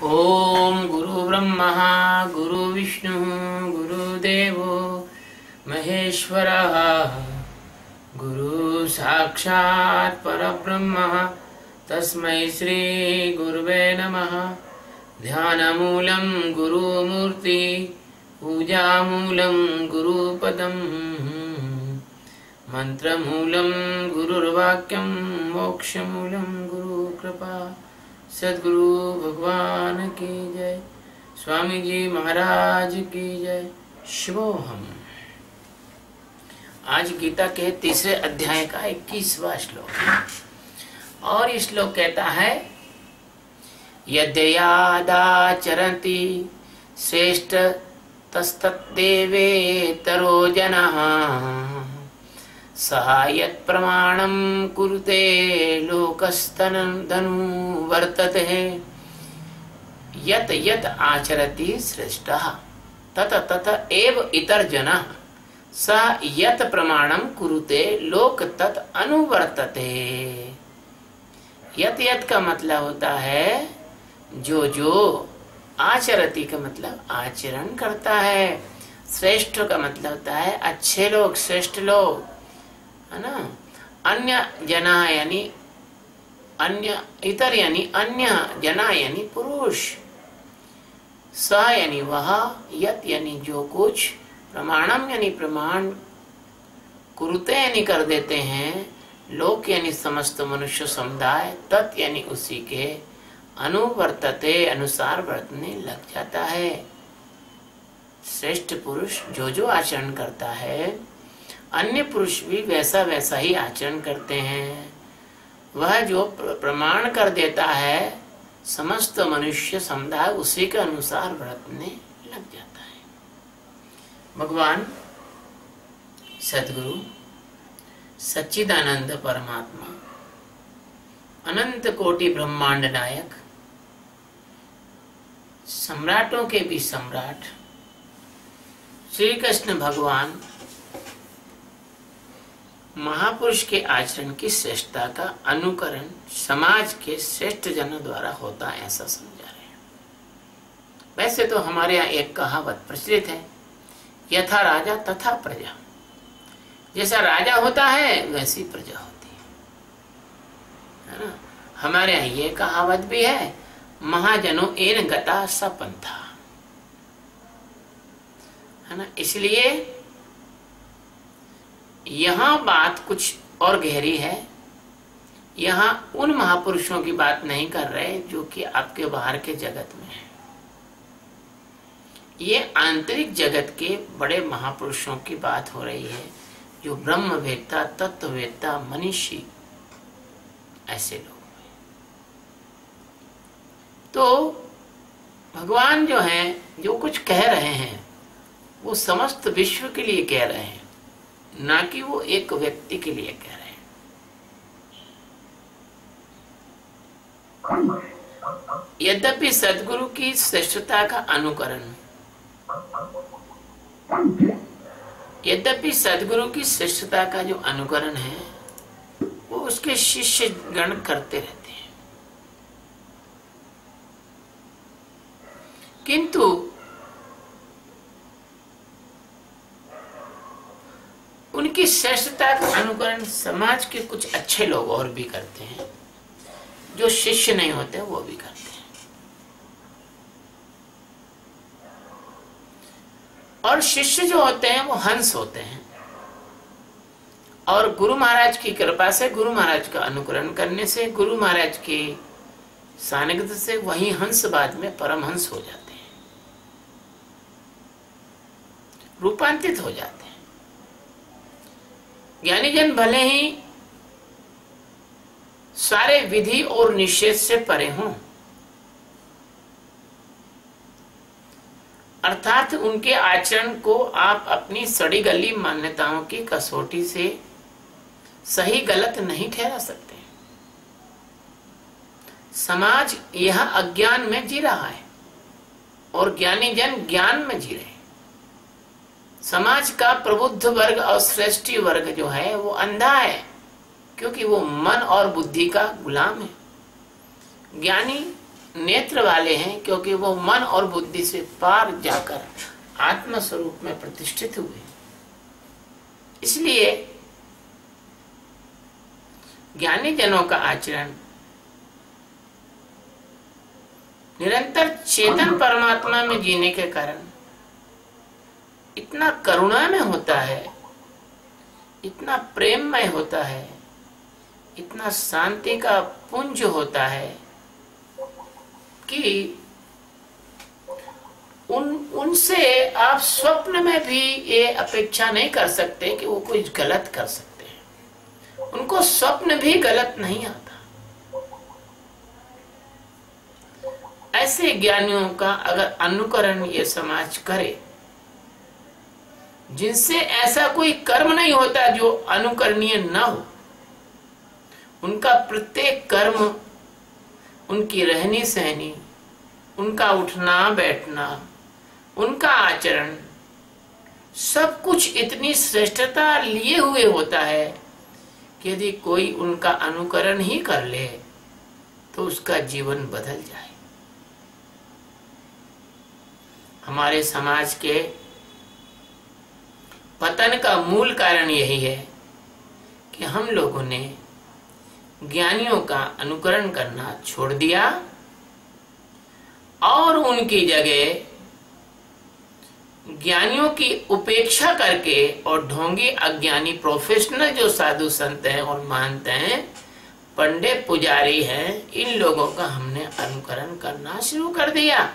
ओम गुरु ब्रह्मा गुरु विष्णु गुरुदेवो महेश्वरः गुरु साक्षात् परब्रह्म तस्मै श्री गुरुवे नमः। ध्यानमूलं गुरुमूर्ति पूजामूलं गुरुपदम् मंत्रमूलं गुरुर्वाक्यं मोक्षमूलं गुरुकृपा। सद्गुरु भगवान की जय। स्वामी जी महाराज की जय। शिवोहम। आज गीता के तीसरे अध्याय का 21वां श्लोक है और इस श्लोक कहता है यद्यादाचरन्ति श्रेष्ठ तस्तद्देवेतरो जनः सहायत् प्रमाणं कुरुते लोकस्तनधनु वर्तते। यत् यत् आचरति श्रेष्ठः तत तत एव इतर जनः स यत् प्रमाणं कुरुते लोक तत् अनुवर्तते। यत् यत् का मतलब होता है जो जो, आचरति का मतलब आचरण करता है, श्रेष्ठ का मतलब होता है अच्छे लोग, श्रेष्ठ लोग, है ना। अन्य जना यानी अन्य, इतर यानी अन्य, जना यानी पुरुष, स यानी वह, यत यानी जो कुछ, प्रमाणम यानी प्रमाण, कुरुते यानी कर देते हैं, लोक यानी समस्त मनुष्य समुदाय, तत् यानी उसी के, अनुवर्तते अनुसार वर्तने लग जाता है। श्रेष्ठ पुरुष जो जो आचरण करता है अन्य पुरुष भी वैसा वैसा ही आचरण करते हैं। वह जो प्रमाण कर देता है समस्त मनुष्य समुदाय उसी के अनुसार वर्तने लग जाता है। भगवान सद्गुरु सच्चिदानंद परमात्मा अनंत कोटि ब्रह्मांड नायक, सम्राटों के भी सम्राट श्री कृष्ण भगवान महापुरुष के आचरण की श्रेष्ठता का अनुकरण समाज के श्रेष्ठ जनों द्वारा होता है, ऐसा समझा रहे हैं। वैसे तो हमारे यहाँ एक कहावत प्रचलित है, यथा राजा तथा प्रजा। जैसा राजा होता है वैसी प्रजा होती है ना। हमारे यहाँ ये कहावत भी है, महाजनों एन गता सपंथा, है ना। इसलिए यहाँ बात कुछ और गहरी है। यहाँ उन महापुरुषों की बात नहीं कर रहे जो कि आपके बाहर के जगत में है। ये आंतरिक जगत के बड़े महापुरुषों की बात हो रही है, जो ब्रह्मवेत्ता, तत्ववेत्ता, मनीषी, ऐसे लोग। तो भगवान जो हैं, जो कुछ कह रहे हैं वो समस्त विश्व के लिए कह रहे हैं, ना कि वो एक व्यक्ति के लिए कह रहे हैं। यद्यपि सद्गुरु की श्रेष्ठता का अनुकरण, यद्यपि सद्गुरु की श्रेष्ठता का जो अनुकरण है वो उसके शिष्य गण करते रहते हैं, किंतु उनकी श्रेष्ठता का अनुकरण समाज के कुछ अच्छे लोग और भी करते हैं, जो शिष्य नहीं होते वो भी करते हैं। और शिष्य जो होते हैं वो हंस होते हैं, और गुरु महाराज की कृपा से, गुरु महाराज का अनुकरण करने से, गुरु महाराज के सानिध्य से वही हंस बाद में परमहंस हो जाते हैं, रूपांतरित हो जाते हैं। ज्ञानी जन भले ही सारे विधि और निषेध से परे हों, अर्थात उनके आचरण को आप अपनी सड़ी गली मान्यताओं की कसौटी से सही गलत नहीं ठहरा सकते। समाज यह अज्ञान में जी रहा है और ज्ञानी जन ज्ञान में जी रहे हैं। समाज का प्रबुद्ध वर्ग और श्रेष्ठी वर्ग जो है वो अंधा है, क्योंकि वो मन और बुद्धि का गुलाम है। ज्ञानी नेत्र वाले हैं, क्योंकि वो मन और बुद्धि से पार जाकर आत्म स्वरूप में प्रतिष्ठित हुए। इसलिए ज्ञानी जनों का आचरण निरंतर चेतन परमात्मा में जीने के कारण इतना करुणा में होता है, इतना प्रेममय होता है, इतना शांति का पुंज होता है कि उनसे आप स्वप्न में भी ये अपेक्षा नहीं कर सकते कि वो कुछ गलत कर सकते हैं। उनको स्वप्न भी गलत नहीं आता। ऐसे ज्ञानियों का अगर अनुकरण ये समाज करे, जिनसे ऐसा कोई कर्म नहीं होता जो अनुकरणीय न हो, उनका प्रत्येक कर्म, उनकी रहनी सहनी, उनका उठना बैठना, उनका आचरण, सब कुछ इतनी श्रेष्ठता लिए हुए होता है कि यदि कोई उनका अनुकरण ही कर ले तो उसका जीवन बदल जाए। हमारे समाज के पतन का मूल कारण यही है कि हम लोगों ने ज्ञानियों का अनुकरण करना छोड़ दिया और उनकी जगह ज्ञानियों की उपेक्षा करके और ढोंगी अज्ञानी प्रोफेशनल जो साधु संत हैं और मानते हैं, पंडित पुजारी हैं, इन लोगों का हमने अनुकरण करना शुरू कर दिया।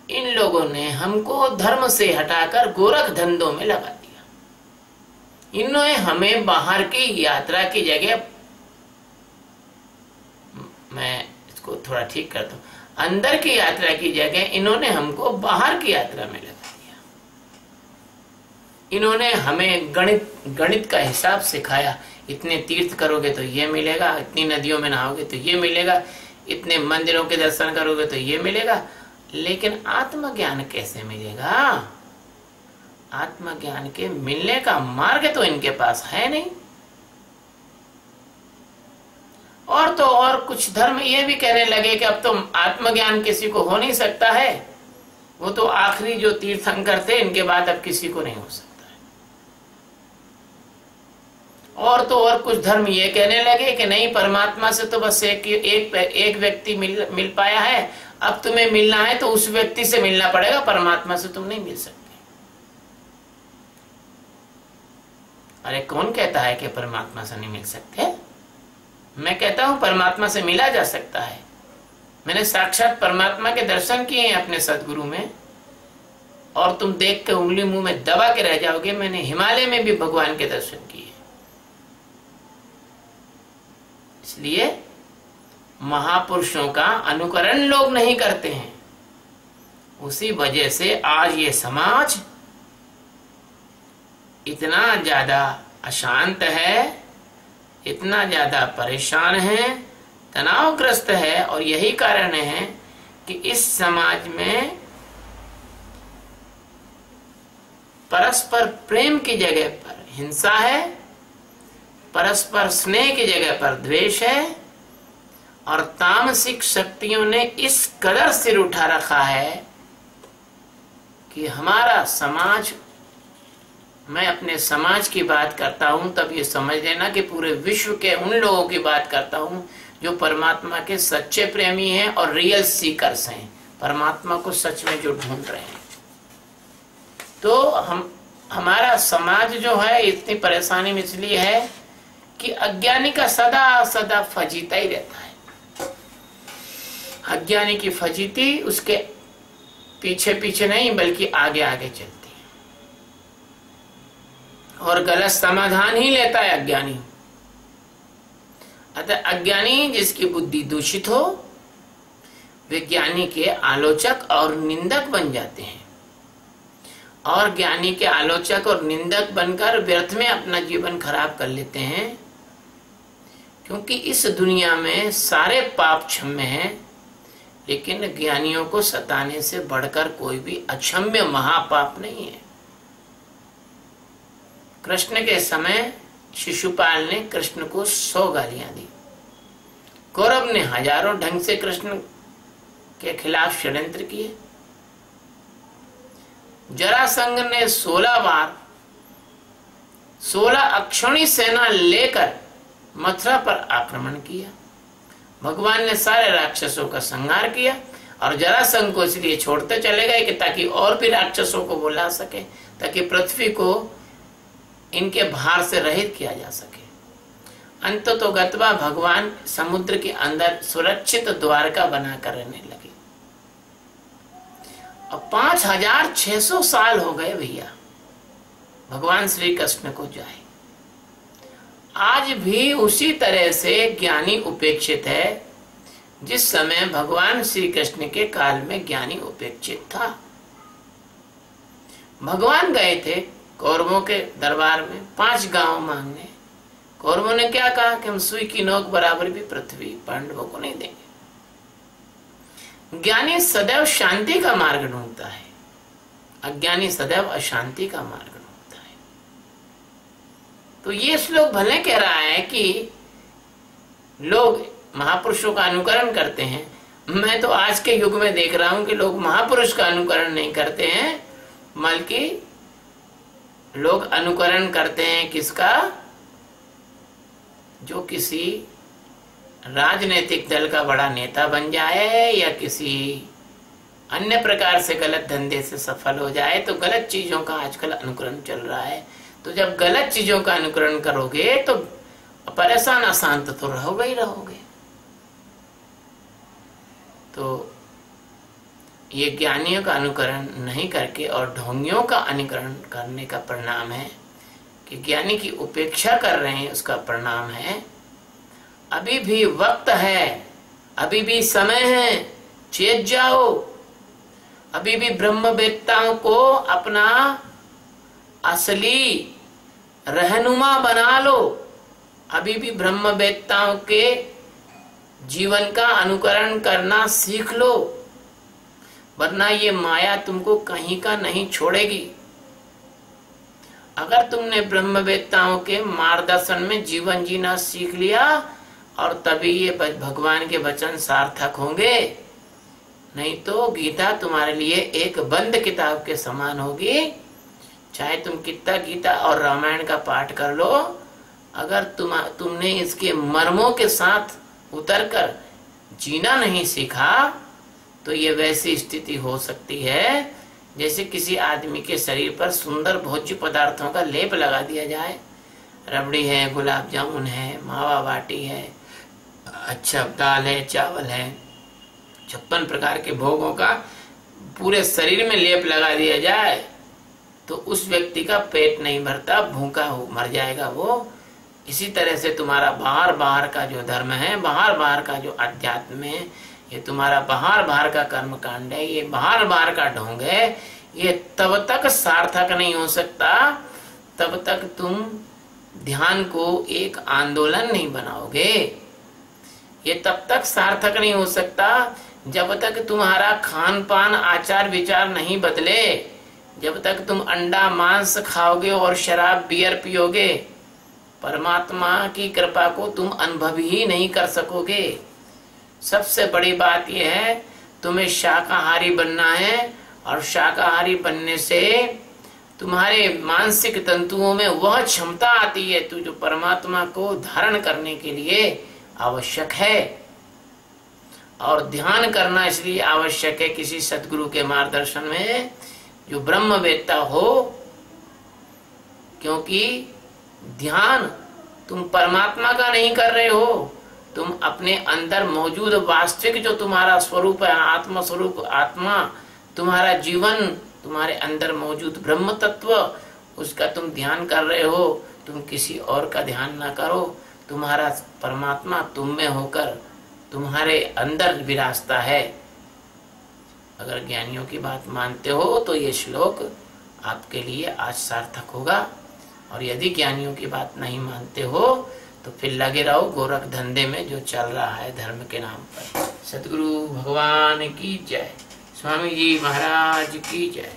इन लोगों ने हमको धर्म से हटाकर गोरख धंधों में लगा दिया। इन्होंने हमें बाहर की यात्रा की जगह, मैं इसको थोड़ा ठीक करता हूं, अंदर की यात्रा की जगह इन्होंने हमको बाहर की यात्रा में लगा दिया। इन्होंने हमें गणित का हिसाब सिखाया। इतने तीर्थ करोगे तो ये मिलेगा, इतनी नदियों में नहाओगे तो ये मिलेगा, इतने मंदिरों के दर्शन करोगे तो ये मिलेगा। लेकिन आत्मज्ञान कैसे मिलेगा? आत्मज्ञान के मिलने का मार्ग तो इनके पास है नहीं। और तो और कुछ धर्म ये भी कहने लगे कि अब तो आत्मज्ञान किसी को हो नहीं सकता है, वो तो आखिरी जो तीर्थंकर थे, इनके बाद अब किसी को नहीं हो सकता है। और तो और कुछ धर्म ये कहने लगे कि नहीं, परमात्मा से तो बस एक व्यक्ति मिल पाया है, अब तुम्हें मिलना है तो उस व्यक्ति से मिलना पड़ेगा, परमात्मा से तुम नहीं मिल सकते। अरे कौन कहता है कि परमात्मा से नहीं मिल सकते? मैं कहता हूं परमात्मा से मिला जा सकता है। मैंने साक्षात परमात्मा के दर्शन किए हैं अपने सदगुरु में, और तुम देख के उंगली मुंह में दबा के रह जाओगे। मैंने हिमालय में भी भगवान के दर्शन किए। इसलिए महापुरुषों का अनुकरण लोग नहीं करते हैं। उसी वजह से आज ये समाज इतना ज्यादा अशांत है, इतना ज्यादा परेशान है, तनावग्रस्त है। और यही कारण है कि इस समाज में परस्पर प्रेम की जगह पर हिंसा है, परस्पर स्नेह की जगह पर द्वेष है, और तामसिक शक्तियों ने इस कदर सिर उठा रखा है कि हमारा समाज, मैं अपने समाज की बात करता हूं तब ये समझ लेना कि पूरे विश्व के उन लोगों की बात करता हूं जो परमात्मा के सच्चे प्रेमी हैं और रियल सीकर्स हैं, परमात्मा को सच में जो ढूंढ रहे हैं। तो हमारा समाज जो है इतनी परेशानी में इसलिए है कि अज्ञानी का सदा सदा फजीता ही रहता है। अज्ञानी की फजीती उसके पीछे पीछे नहीं बल्कि आगे आगे चलती है, और गलत समाधान ही लेता है अज्ञानी। अतः अज्ञानी जिसकी बुद्धि दूषित हो, वे ज्ञानी के आलोचक और निंदक बन जाते हैं, और ज्ञानी के आलोचक और निंदक बनकर व्यर्थ में अपना जीवन खराब कर लेते हैं। क्योंकि इस दुनिया में सारे पाप क्षम्य हैं, लेकिन ज्ञानियों को सताने से बढ़कर कोई भी अक्षम्य महापाप नहीं है। कृष्ण के समय शिशुपाल ने कृष्ण को 100 गालियां दी। कौरव ने हजारों ढंग से कृष्ण के खिलाफ षड्यंत्र किए। जरासंध ने 16 बार 16 अक्षौणी सेना लेकर मथुरा पर आक्रमण किया। भगवान ने सारे राक्षसों का संहार किया और जरासंध को इसलिए छोड़ते चले गए कि ताकि और भी राक्षसों को बुला सके, ताकि पृथ्वी को इनके भार से रहित किया जा सके। अंततोगत्वा भगवान समुद्र के अंदर सुरक्षित द्वारका बनाकर रहने लगे। अब 5600 साल हो गए भैया भगवान श्री कृष्ण को जाए। आज भी उसी तरह से ज्ञानी उपेक्षित है जिस समय भगवान श्री कृष्ण के काल में ज्ञानी उपेक्षित था। भगवान गए थे कौरवों के दरबार में 5 गांव मांगने। कौरवों ने क्या कहा कि हम सुई की नोक बराबर भी पृथ्वी पांडवों को नहीं देंगे। ज्ञानी सदैव शांति का मार्ग ढूंढता है, अज्ञानी सदैव अशांति का मार्ग ढूंढता है। तो ये श्लोक भले कह रहा है कि लोग महापुरुषों का अनुकरण करते हैं। मैं तो आज के युग में देख रहा हूं कि लोग महापुरुष का अनुकरण नहीं करते हैं, बल्कि लोग अनुकरण करते हैं किसका? जो किसी राजनीतिक दल का बड़ा नेता बन जाए या किसी अन्य प्रकार से गलत धंधे से सफल हो जाए, तो गलत चीजों का आजकल अनुकरण चल रहा है। तो जब गलत चीजों का अनुकरण करोगे तो परेशान अशांत तो रहोगे ही रहोगे। तो ये ज्ञानियों का अनुकरण नहीं करके और ढोंगियों का अनुकरण करने का परिणाम है कि ज्ञानी की उपेक्षा कर रहे हैं, उसका परिणाम है अभी भी वक्त है, अभी भी समय है, चेत जाओ। अभी भी ब्रह्मवेत्ताओं को अपना असली रहनुमा बना लो। अभी भी ब्रह्मवेत्ताओं के जीवन का अनुकरण करना सीख लो, वरना ये माया तुमको कहीं का नहीं छोड़ेगी। अगर तुमने ब्रह्मवेत्ताओं के मार्गदर्शन में जीवन जीना सीख लिया और तभी ये भगवान के वचन सार्थक होंगे, नहीं तो गीता तुम्हारे लिए एक बंद किताब के समान होगी। चाहे तुम कितना गीता और रामायण का पाठ कर लो, अगर तुमने इसके मर्मों के साथ उतरकर जीना नहीं सीखा तो ये वैसी स्थिति हो सकती है जैसे किसी आदमी के शरीर पर सुंदर भोज्य पदार्थों का लेप लगा दिया जाए। रबड़ी है, गुलाब जामुन है, मावा बाटी है, अच्छा दाल है, चावल है, 56 प्रकार के भोगों का पूरे शरीर में लेप लगा दिया जाए तो उस व्यक्ति का पेट नहीं भरता, भूखा मर जाएगा वो। इसी तरह से तुम्हारा बाहर बाहर का जो धर्म है, बाहर बाहर का जो अध्यात्म है, ये तुम्हारा बाहर बाहर का कर्म कांड है, ये बाहर बाहर का ढोंग है, ये तब तक सार्थक नहीं हो सकता तब तक तुम ध्यान को एक आंदोलन नहीं बनाओगे। ये तब तक सार्थक नहीं हो सकता जब तक तुम्हारा खान पान आचार विचार नहीं बदले, जब तक तुम अंडा मांस खाओगे और शराब बियर पियोगे, परमात्मा की कृपा को तुम अनुभव ही नहीं कर सकोगे। सबसे बड़ी बात यह है तुम्हें शाकाहारी बनना है और शाकाहारी बनने से तुम्हारे मानसिक तंतुओं में वह क्षमता आती है जो परमात्मा को धारण करने के लिए आवश्यक है। और ध्यान करना इसलिए आवश्यक है किसी सद्गुरु के मार्गदर्शन में जो ब्रह्मवेत्ता हो, क्योंकि ध्यान तुम परमात्मा का नहीं कर रहे हो, तुम अपने अंदर मौजूद वास्तविक जो तुम्हारा स्वरूप है, आत्मा स्वरूप, आत्मा तुम्हारा जीवन, तुम्हारे अंदर मौजूद ब्रह्म तत्व, उसका तुम ध्यान कर रहे हो। तुम किसी और का ध्यान ना करो, तुम्हारा परमात्मा तुम में होकर तुम्हारे अंदर विराजता है। अगर ज्ञानियों की बात मानते हो तो ये श्लोक आपके लिए आज सार्थक होगा, और यदि ज्ञानियों की बात नहीं मानते हो तो फिर लगे रहो गोरख धंधे में जो चल रहा है धर्म के नाम पर। सतगुरु भगवान की जय, स्वामी जी महाराज की जय।